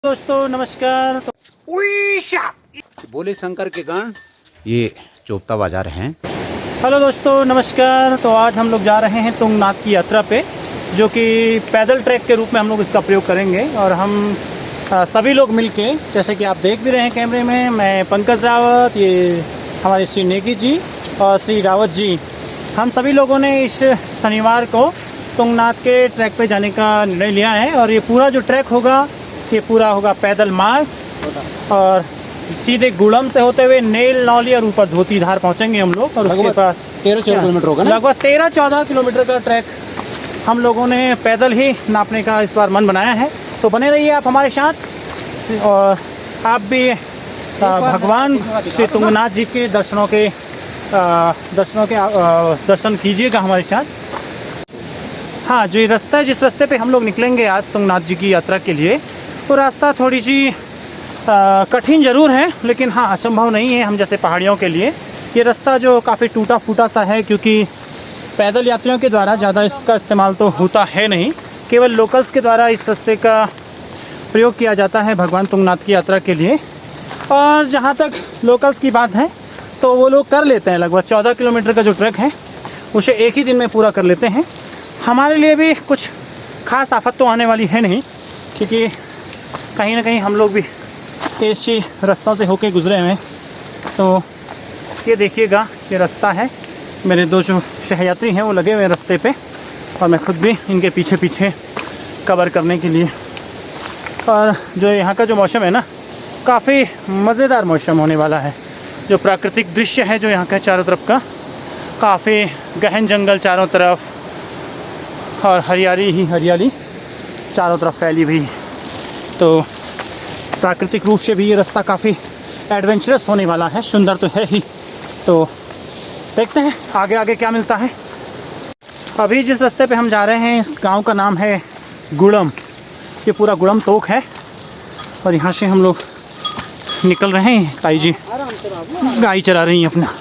दोस्तों नमस्कार। तो बोले शंकर के गण, ये चोपता बाजार हैं। हेलो दोस्तों नमस्कार। तो आज हम लोग जा रहे हैं तुंगनाथ की यात्रा पे, जो कि पैदल ट्रैक के रूप में हम लोग इसका प्रयोग करेंगे। और हम सभी लोग मिलके, जैसे कि आप देख भी रहे हैं कैमरे में, मैं पंकज रावत, ये हमारे श्री नेगी जी और श्री रावत जी, हम सभी लोगों ने इस शनिवार को तुंगनाथ के ट्रैक पे जाने का निर्णय लिया है। और ये पूरा जो ट्रैक होगा ये पूरा होगा पैदल मार्ग, और सीधे गुड़म से होते हुए नेल नौली और ऊपर धोतीधार पहुंचेंगे हम लोग। और उसके बाद 13-14 किलोमीटर होगा ना? लगभग 13-14 किलोमीटर का ट्रैक हम लोगों ने पैदल ही नापने का इस बार मन बनाया है। तो बने रहिए आप हमारे साथ, और आप भी भगवान श्री तुंगनाथ जी के दर्शन कीजिएगा हमारे साथ। हाँ, जो ये रास्ता है, जिस रास्ते पे हम लोग निकलेंगे आज तुंगनाथ जी की यात्रा के लिए, वो रास्ता थोड़ी सी कठिन ज़रूर है, लेकिन हाँ असंभव नहीं है हम जैसे पहाड़ियों के लिए। ये रास्ता जो काफ़ी टूटा फूटा सा है, क्योंकि पैदल यात्रियों के द्वारा ज़्यादा इसका इस्तेमाल तो होता है नहीं, केवल लोकल्स के द्वारा इस रास्ते का प्रयोग किया जाता है भगवान तुंगनाथ की यात्रा के लिए। और जहाँ तक लोकल्स की बात है तो वो लोग कर लेते हैं, लगभग 14 किलोमीटर का जो ट्रैक है उसे एक ही दिन में पूरा कर लेते हैं। हमारे लिए भी कुछ खास आफत तो आने वाली है नहीं, क्योंकि कहीं ना कहीं हम लोग भी ऐसी रास्तों से होके गुजरे हुए हैं। तो ये देखिएगा, ये रास्ता है, मेरे दो जो सहयात्री हैं वो लगे हुए हैं रास्ते पे, और मैं खुद भी इनके पीछे पीछे कवर करने के लिए। और जो यहाँ का जो मौसम है ना, काफ़ी मज़ेदार मौसम होने वाला है। जो प्राकृतिक दृश्य है जो यहाँ का चारों तरफ का, काफ़ी गहन जंगल चारों तरफ, और हरियाली ही हरियाली चारों तरफ फैली हुई। तो प्राकृतिक रूप से भी ये रास्ता काफ़ी एडवेंचरस होने वाला है, सुंदर तो है ही। तो देखते हैं आगे आगे क्या मिलता है। अभी जिस रास्ते पे हम जा रहे हैं, इस गांव का नाम है गुड़म। ये पूरा गुड़म तोक है, और यहाँ से हम लोग निकल रहे हैं। ताई जी गाय चरा रही हैं अपना।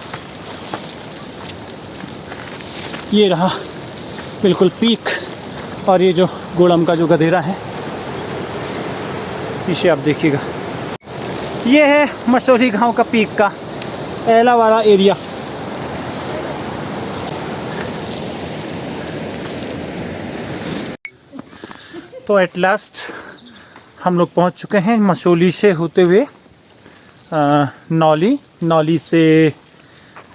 ये रहा बिल्कुल पीक, और ये जो गुड़म का जो गधेरा है इसे आप देखिएगा। ये है मसूरी गांव का पीक का एलावारा एरिया। तो एट लास्ट हम लोग पहुंच चुके हैं मसूली से होते हुए नौली से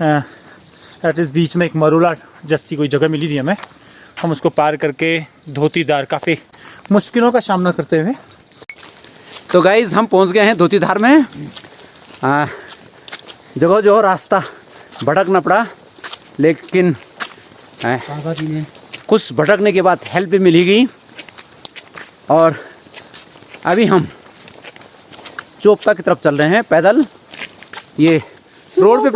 एट इस बीच में एक मरोला जैसी कोई जगह मिली थी हमें। हम उसको पार करके धोतीधार, काफ़ी मुश्किलों का सामना करते हुए। तो गाइज हम पहुंच गए हैं धोतीधार में। जगह जो रास्ता भटकना पड़ा, लेकिन कुछ भटकने के बाद हेल्प भी मिली गई। और अभी हम चोपता की तरफ चल रहे हैं पैदल। ये रोड पे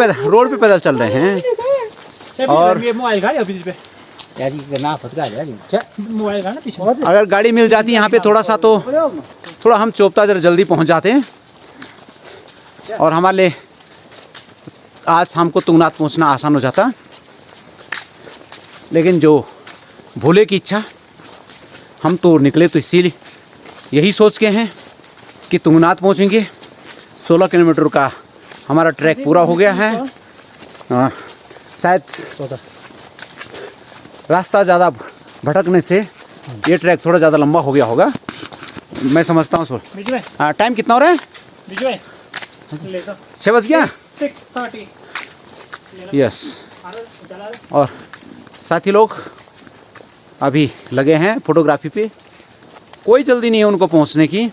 पैदल चल रहे हैं। और अगर गाड़ी मिल जाती यहाँ पे थोड़ा हम चोपता जरा जल्दी पहुँच जाते हैं, और हमारे लिए आज शाम को तुंगनाथ पहुँचना आसान हो जाता। लेकिन जो भोले की इच्छा, हम तो निकले तो इसीलिए यही सोच के हैं कि तुंगनाथ पहुँचेंगे। 16 किलोमीटर का हमारा ट्रैक पूरा हो गया है। शायद रास्ता ज़्यादा भटकने से ये ट्रैक थोड़ा ज़्यादा लंबा हो गया होगा, मैं समझता हूँ। हाँ, टाइम कितना हो रहा है? 6 बज गया। 6:30। यस। और साथी लोग अभी लगे हैं फोटोग्राफी पे, कोई जल्दी नहीं है उनको पहुँचने की।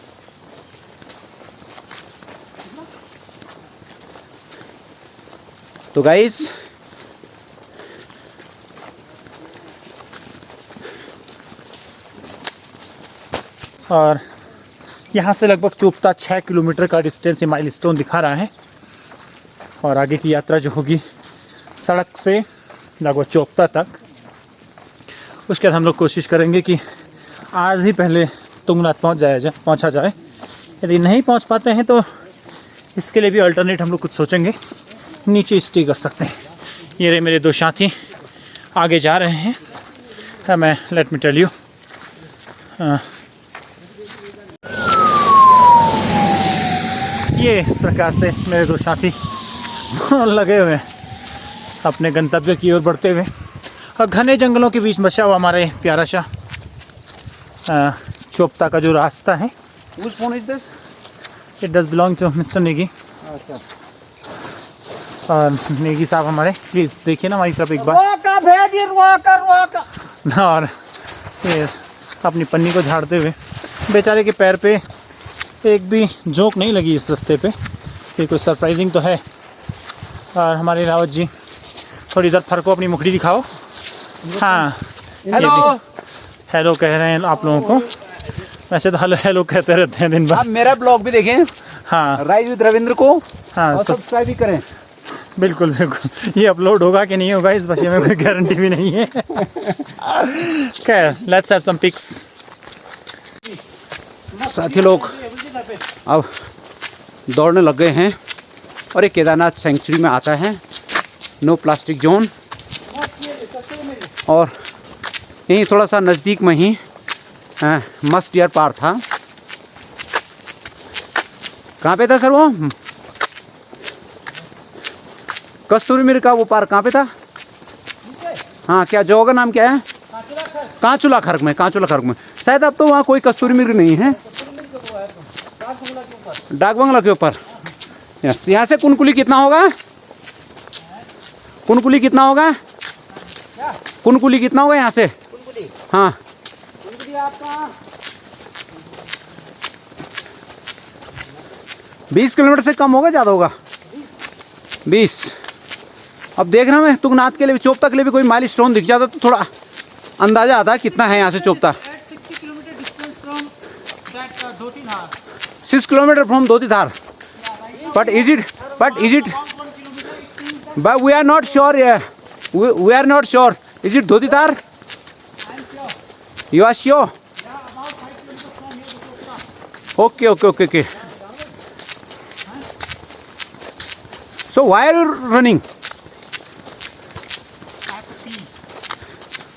तो गाइस और यहाँ से लगभग चोपता 6 किलोमीटर का डिस्टेंस ये माइलस्टोन दिखा रहा है। और आगे की यात्रा जो होगी सड़क से लगभग चोपता तक। उसके बाद हम लोग कोशिश करेंगे कि आज ही पहले तुंगनाथ पहुँचा जाए। यदि नहीं पहुँच पाते हैं तो इसके लिए भी अल्टरनेट हम लोग कुछ सोचेंगे, नीचे स्टे कर सकते हैं। ये रहे मेरे दो साथी आगे जा रहे हैं। मैं लेट मी टेल यू, ये इस प्रकार से मेरे दो साथी लगे हुए हैं अपने गंतव्य की ओर बढ़ते हुए, और घने जंगलों के बीच बसा हुआ हमारे प्यारा सा चोपता का जो रास्ता है। Whose phone is this? It does belong to mister Negi. अच्छा। और नेगी साहब हमारे, प्लीज़ देखिए ना हमारी तरफ एक बार। और ये अपनी पन्नी को झाड़ते हुए, बेचारे के पैर पे एक भी जोंक नहीं लगी इस रास्ते पे, ये कोई सरप्राइजिंग तो है। और हमारे रावत जी थोड़ी इधर फर को अपनी मुखड़ी दिखाओ। हाँ, हेलो। हेलो कह रहे हैं आप लोगों को, वैसे तो हेलो हेलो कहते रहते हैं दिन आप भर। मेरा ब्लॉग भी देखें, हाँ राइज विद रविंद्र को, हाँ और सब सब्सक्राइब भी करें। बिल्कुल बिल्कुल। ये अपलोड होगा कि नहीं होगा इस विषय में कोई गारंटी भी नहीं है। खैर, लेट्स हैव सम पिक्स। साथी लोग अब दौड़ने लग गए हैं, और ये केदारनाथ सेंचुरी में आता है, नो प्लास्टिक जोन। और यहीं थोड़ा सा नज़दीक में ही मस्ट डियर पार्क था। कहाँ पे था सर वो? कस्तूरी मिर का वो पार्क कहाँ पे था? हाँ, क्या जगह का नाम क्या है? कांचुला खर्क में, कांचुला खर्क में। शायद अब तो वहाँ कोई कस्तूरी मिर्ग नहीं है। डाक बंगला के ऊपर। यस, यहाँ से कुनकुली कितना होगा? कुनकुली कितना होगा? कुनकुली कितना होगा यहाँ से? हाँ, 20 किलोमीटर से कम होगा, ज़्यादा होगा? 20। अब देखना मैं तुंगनाथ के लिए, चोपता के लिए भी कोई माइल स्टोन दिख जाता तो थोड़ा अंदाजा आता कितना है यहाँ से Chopta. 6 kilometre from Dhotidhar. But is it but we are not sure, we are not sure, is it Dhotidhar? You are sure? Okay. So why are you running?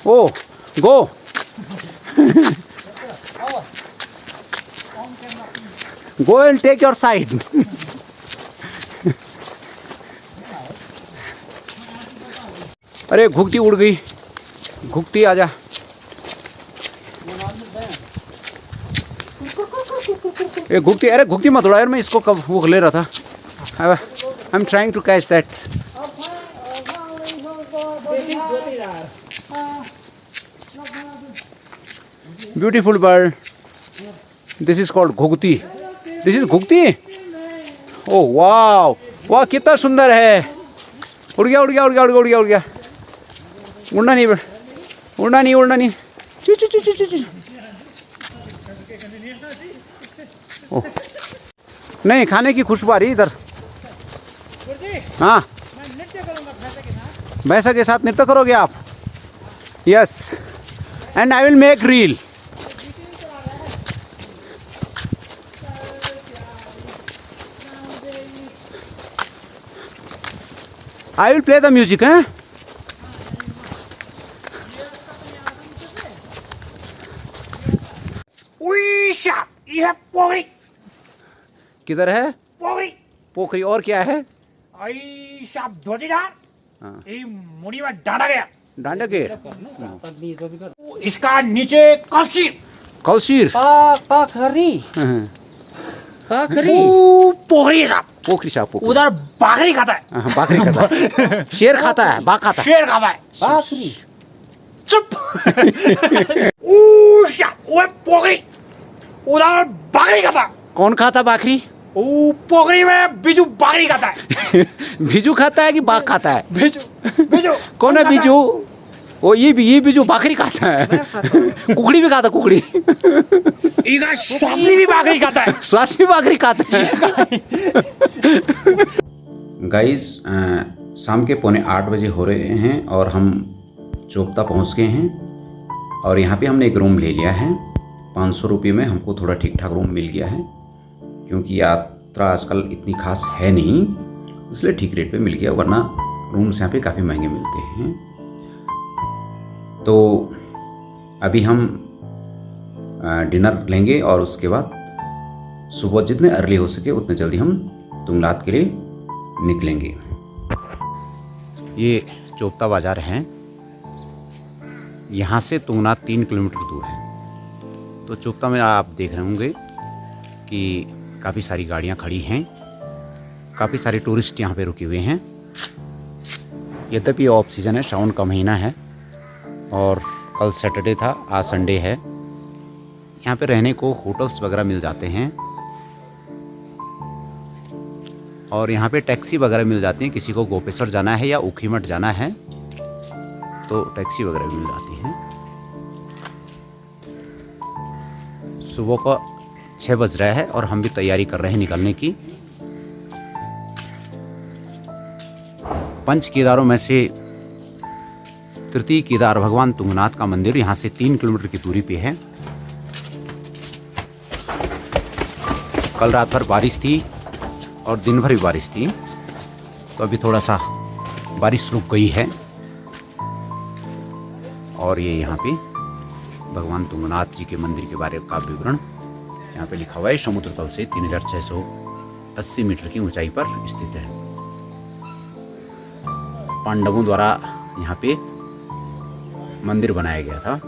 Oh, go. Go and take your side. अरे घुगती उड़ गई, घुगती आजा। ये घुगती, अरे घुगती मत उड़ा यार, मैं इसको कब वो ले रहा था। I am trying to catch that. Beautiful bird, this is called ghughuti. This is ghughuti. Oh वाह वाह, कितना सुंदर है। उड़ गया। उड़ना नहीं। चू। ओह नहीं, खाने की खुशबू आ रही इधर। हाँ, भैंसा के साथ नृत्य करोगे आप? Yes, and I will make reel. I will play the music, हैं? ये पोखरी किधर है? पोखरी और क्या है? धोतीधार। हाँ। ये मुड़ी में डांडा गया। डांडा के इसका नीचे कलशीर। पाखरी पोखरी है साहब। पोखरी साहब, पोखरी। उधर बकरी खाता है। हाँ, बकरी खाता है। शेर खाता है, बाघ खाता है। शेर खाता है। पाखरी चुप। वो पोखरी, उधर बकरी खाता है। कौन खाता बकरी? पोखरी में बिजू बकरी खाता है। बिजू खाता है कि बाघ खाता है? बिजू कौन है बिजू? वो ये बिजू बकरी खाता है। कुकड़ी भी खाता, कुकड़ी। स्वास्थ्य भी बकरी खाता है। स्वास्थ्य बकरी खाता है। गाइस, शाम के 7:45 बजे हो रहे हैं और हम चोपता पहुंच गए हैं। और यहाँ पे हमने एक रूम ले लिया है। 500 रुपये में हमको थोड़ा ठीक ठाक रूम मिल गया है, क्योंकि यात्रा आजकल इतनी खास है नहीं, इसलिए ठीक रेट पे मिल गया, वरना रूम्स यहाँ पे काफ़ी महंगे मिलते हैं। तो अभी हम डिनर लेंगे और उसके बाद सुबह जितने अर्ली हो सके उतने जल्दी हम तुंगनाथ के लिए निकलेंगे। ये चोपता बाज़ार है, यहाँ से तुंगनाथ 3 किलोमीटर दूर है। तो चोपता में आप देख रहे होंगे कि काफ़ी सारी गाड़ियाँ खड़ी हैं, काफ़ी सारे टूरिस्ट यहाँ पे रुके हुए हैं। यद्यपि ऑफ सीज़न है, सावन का महीना है और कल सैटरडे था, आज संडे है। यहाँ पे रहने को होटल्स वगैरह मिल जाते हैं और यहाँ पे टैक्सी वगैरह मिल जाती हैं। किसी को गोपेश्वर जाना है या ऊखीमठ जाना है तो टैक्सी वगैरह भी मिल जाती हैं। सुबह का 6 बज रहा है और हम भी तैयारी कर रहे हैं निकलने की। पंच केदारों में से तृतीय केदार भगवान तुंगनाथ का मंदिर यहाँ से 3 किलोमीटर की दूरी पे है। कल रात भर बारिश थी और दिन भर भी बारिश थी, तो अभी थोड़ा सा बारिश रुक गई है। और ये यहाँ पे भगवान तुंगनाथ जी के मंदिर के बारे का विवरण यहाँ पे लिखा हुआ है। समुद्र तल से 3680 मीटर की ऊंचाई पर स्थित है। पांडवों द्वारा यहाँ पे मंदिर बनाया गया था।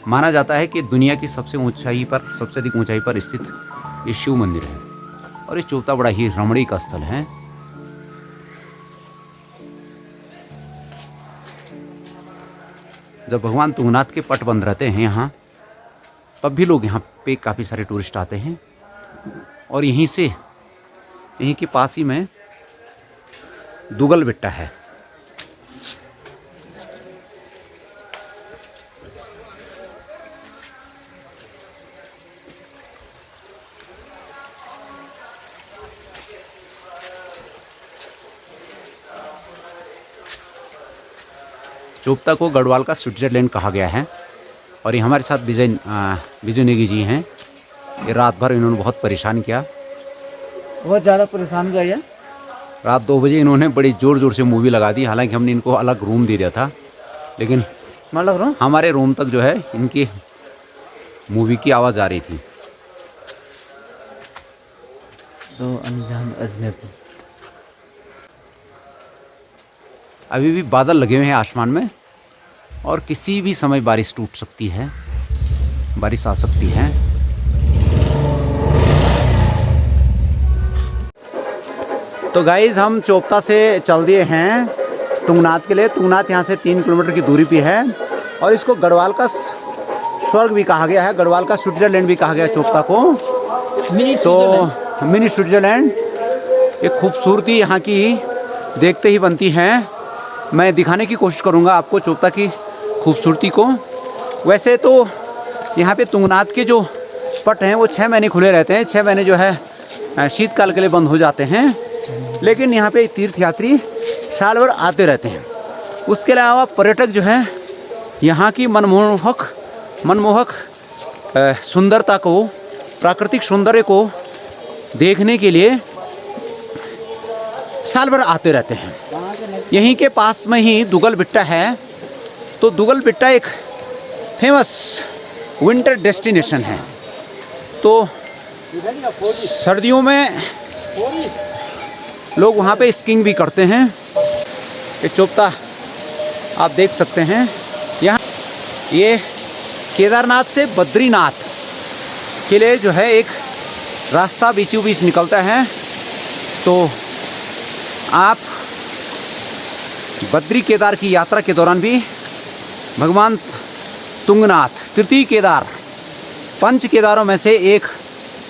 माना जाता है कि दुनिया की सबसे अधिक ऊंचाई पर स्थित ये शिव मंदिर है और ये चोपता बड़ा ही रमणीक स्थल है। जब भगवान तुंगनाथ के पट बंद रहते हैं यहाँ, तब भी लोग यहाँ पे काफ़ी सारे टूरिस्ट आते हैं। और यहीं के पास ही में दुगल बिट्टा है। चोपता को गढ़वाल का स्विट्जरलैंड कहा गया है। और ये हमारे साथ विजय नेगी जी हैं। ये रात भर इन्होंने बहुत परेशान किया, बहुत ज़्यादा परेशान किया। रात 2 बजे इन्होंने बड़ी ज़ोर ज़ोर से मूवी लगा दी। हालांकि हमने इनको अलग रूम दे दिया था, लेकिन मतलब हमारे रूम तक जो है इनकी मूवी की आवाज़ आ रही थी। तो अनजान अजनबी। अभी भी बादल लगे हुए हैं आसमान में और किसी भी समय बारिश टूट सकती है, बारिश आ सकती है। तो गाइज़ हम चोपता से चल दिए हैं तुंगनाथ के लिए। तुंगनाथ यहाँ से 3 किलोमीटर की दूरी पे है और इसको गढ़वाल का स्वर्ग भी कहा गया है, गढ़वाल का स्विट्जरलैंड भी कहा गया है चोपता को। तो मिनी स्विट्जरलैंड। एक खूबसूरती यहाँ की देखते ही बनती है। मैं दिखाने की कोशिश करूँगा आपको चोपता की खूबसूरती को। वैसे तो यहाँ पे तुंगनाथ के जो पट हैं वो 6 महीने खुले रहते हैं। 6 महीने जो है शीतकाल के लिए बंद हो जाते हैं, लेकिन यहाँ पे तीर्थयात्री साल भर आते रहते हैं। उसके अलावा पर्यटक जो है यहाँ की मनमोहक सुंदरता को, प्राकृतिक सौंदर्य को देखने के लिए साल भर आते रहते हैं। यहीं के पास में ही दुगल बिट्टा है। तो दुगल बिट्टा एक फेमस विंटर डेस्टिनेशन है। तो सर्दियों में लोग वहाँ पे स्कीइंग भी करते हैं। ये चोपता आप देख सकते हैं। यहाँ ये केदारनाथ से बद्रीनाथ के लिए जो है एक रास्ता बीचों बीच निकलता है। तो आप बद्री केदार की यात्रा के दौरान भी भगवान तुंगनाथ, तृतीय केदार, पंच केदारों में से एक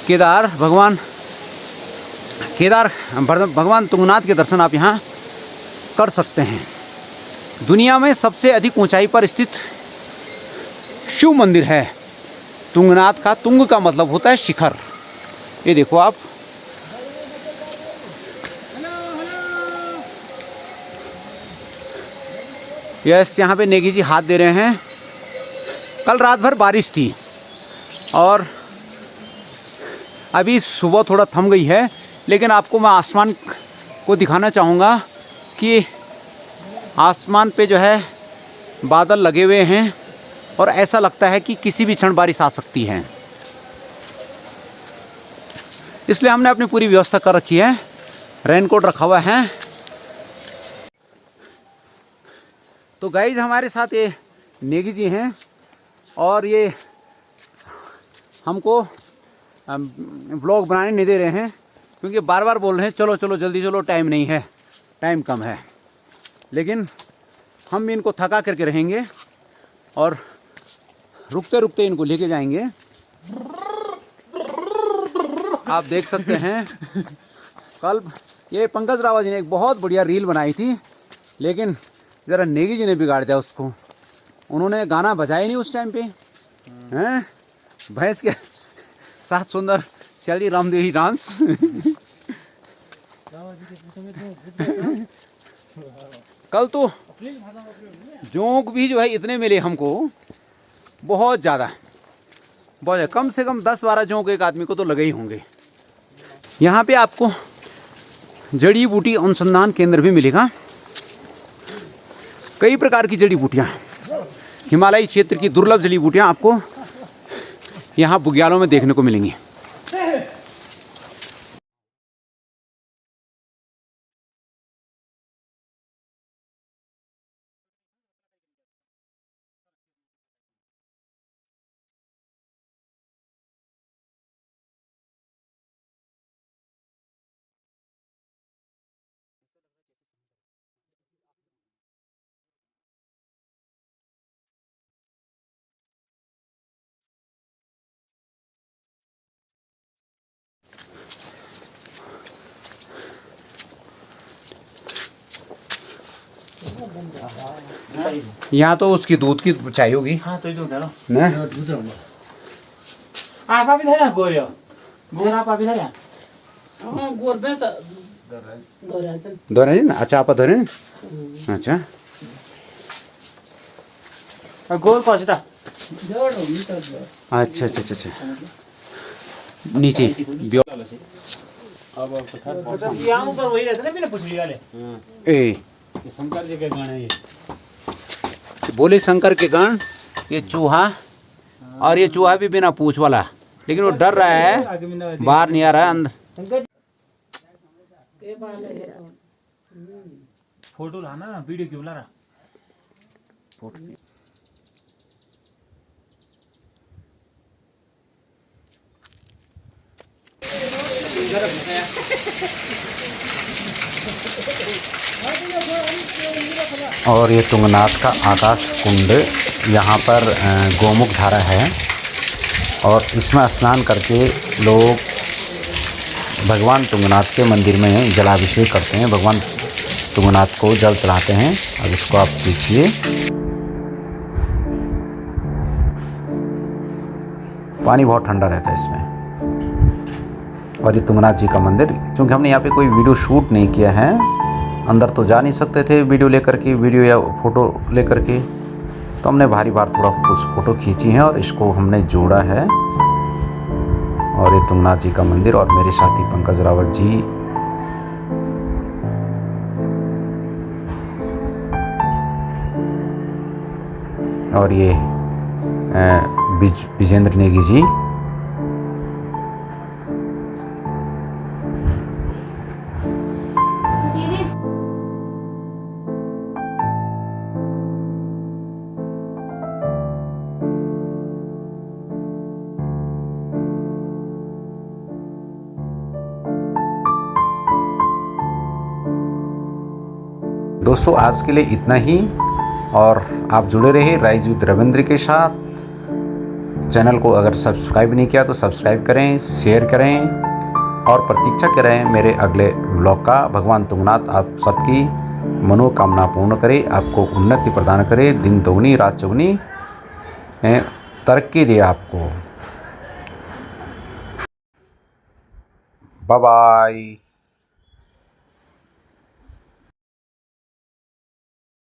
केदार भगवान तुंगनाथ के दर्शन आप यहाँ कर सकते हैं। दुनिया में सबसे अधिक ऊंचाई पर स्थित शिव मंदिर है तुंगनाथ का। तुंग का मतलब होता है शिखर। ये देखो आप, यस यहाँ पे नेगी जी हाथ दे रहे हैं। कल रात भर बारिश थी और अभी सुबह थोड़ा थम गई है, लेकिन आपको मैं आसमान को दिखाना चाहूँगा कि आसमान पे जो है बादल लगे हुए हैं और ऐसा लगता है कि किसी भी क्षण बारिश आ सकती है। इसलिए हमने अपनी पूरी व्यवस्था कर रखी है। रेनकोट रखा हुआ है। तो गाइज हमारे साथ ये नेगी जी हैं और ये हमको व्लॉग बनाने नहीं दे रहे हैं क्योंकि बार बार बोल रहे हैं चलो चलो जल्दी चलो, टाइम नहीं है, टाइम कम है। लेकिन हम इनको थका करके रहेंगे और रुकते रुकते इनको लेके जाएंगे। आप देख सकते हैं कल ये पंकज रावत जी ने एक बहुत बढ़िया रील बनाई थी, लेकिन ज़रा नेगी जी ने बिगाड़ दिया उसको। उन्होंने गाना बजाया नहीं उस टाइम पे हैं, भैंस के साथ सुंदर शैली रामदेवी डांस। कल तो जोंक भी जो है इतने मिले हमको, बहुत ज़्यादा, कम से कम 10-12 जोंक एक आदमी को तो लगे ही होंगे। यहाँ पे आपको जड़ी बूटी अनुसंधान केंद्र भी मिलेगा। कई प्रकार की जड़ी बूटियाँ, हिमालयी क्षेत्र की दुर्लभ जड़ी बूटियाँ आपको यहाँ बुग्यालों में देखने को मिलेंगी। यहाँ तो उसकी दूध की चाहिए होगी। हाँ तो दूध धरो ना दूध धरो। आप अभी धरा गोरे गोर आप अभी धरा गोर पे धरे ना। अच्छा आप धरे। अच्छा गोर पहुँचता। अच्छा अच्छा अच्छा नीचे यहाँ ऊपर वही रहता ना, मैंने पूछ लिया ले ए शंकर जी के गाने ये बोले शंकर के गण। ये चूहा, और ये चूहा भी बिना पूछ वाला, लेकिन वो डर रहा है, बाहर नहीं आ रहा है अंदर। फोटो लाना, वीडियो क्यों ला रहा? और ये तुंगनाथ का आकाश कुंड, यहाँ पर गोमुख धारा है और इसमें स्नान करके लोग भगवान तुंगनाथ के मंदिर में जलाभिषेक करते हैं, भगवान तुंगनाथ को जल चढ़ाते हैं। अब इसको आप देखिए, पानी बहुत ठंडा रहता है इसमें। और ये तुंगनाथ जी का मंदिर, क्योंकि हमने यहाँ पे कोई वीडियो शूट नहीं किया है, अंदर तो जा नहीं सकते थे वीडियो लेकर के, वीडियो या फ़ोटो लेकर के, तो हमने भारी बार थोड़ा कुछ फ़ोटो खींची हैं और इसको हमने जोड़ा है। और ये तुंगनाथ जी का मंदिर और मेरे साथी पंकज रावत जी। और ये विजेंद्र नेगी जी। दोस्तों आज के लिए इतना ही, और आप जुड़े रहिए राइज विद रविंद्र के साथ। चैनल को अगर सब्सक्राइब नहीं किया तो सब्सक्राइब करें, शेयर करें और प्रतीक्षा करें मेरे अगले व्लॉग का। भगवान तुंगनाथ आप सबकी मनोकामना पूर्ण करे, आपको उन्नति प्रदान करे, दिन दोगुनी रात चौगुनी तरक्की दे आपको। Bye bye.